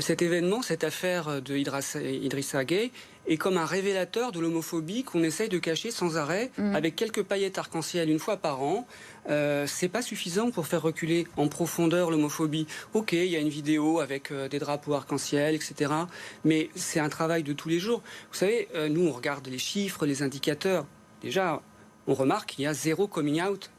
Cet événement, cette affaire de Idrissa Gueye, est comme un révélateur de l'homophobie qu'on essaye de cacher sans arrêt, avec quelques paillettes arc-en-ciel une fois par an. C'est pas suffisant pour faire reculer en profondeur l'homophobie. Ok, il y a une vidéo avec des drapeaux arc-en-ciel, etc. Mais c'est un travail de tous les jours. Vous savez, nous, on regarde les chiffres, les indicateurs. Déjà, on remarque qu'il y a zéro coming out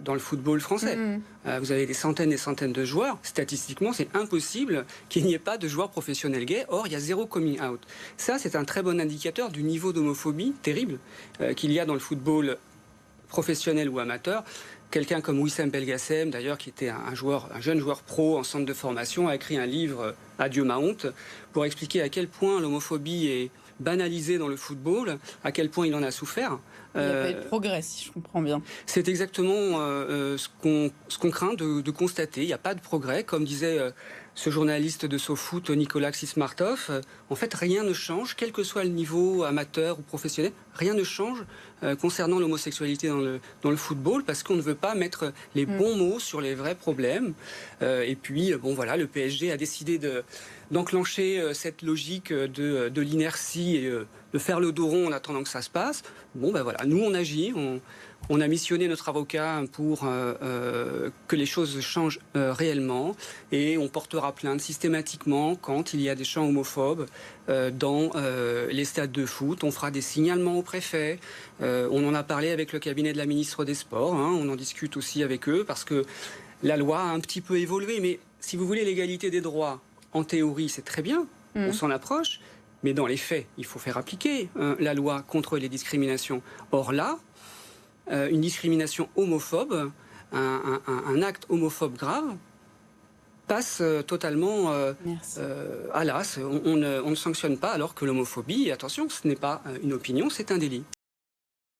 dans le football français. Vous avez des centaines et des centaines de joueurs. Statistiquement, c'est impossible qu'il n'y ait pas de joueurs professionnels gays. Or, il y a zéro coming out. Ça, c'est un très bon indicateur du niveau d'homophobie terrible qu'il y a dans le football professionnel ou amateur. Quelqu'un comme Wissam Belgassem, d'ailleurs, qui était un jeune joueur pro en centre de formation, a écrit un livre, Adieu ma honte, pour expliquer à quel point l'homophobie est banalisée dans le football, à quel point il en a souffert. Il n'y a pas eu de progrès, si je comprends bien. C'est exactement ce qu'on craint de constater. Il n'y a pas de progrès, comme disait ce journaliste de SoFoot, Nicolas Xismartov. En fait, rien ne change, quel que soit le niveau amateur ou professionnel, rien ne change concernant l'homosexualité dans le football, parce qu'on ne veut pas mettre les bons mots sur les vrais problèmes. Et puis, bon voilà, le PSG a décidé d'enclencher cette logique de l'inertie et de faire le dos rond en attendant que ça se passe. Bon, ben voilà, nous on agit, on a missionné notre avocat pour que les choses changent réellement, et on portera plainte systématiquement quand il y a des chants homophobes dans les stades de foot. On fera des signalements au préfet. On en a parlé avec le cabinet de la ministre des Sports, hein, on en discute aussi avec eux, parce que la loi a un petit peu évolué, mais si vous voulez, l'égalité des droits, en théorie, c'est très bien, on s'en approche, mais dans les faits, il faut faire appliquer la loi contre les discriminations. Or là, une discrimination homophobe, un acte homophobe grave, passe totalement à l'as. On ne sanctionne pas, alors que l'homophobie, attention, ce n'est pas une opinion, c'est un délit.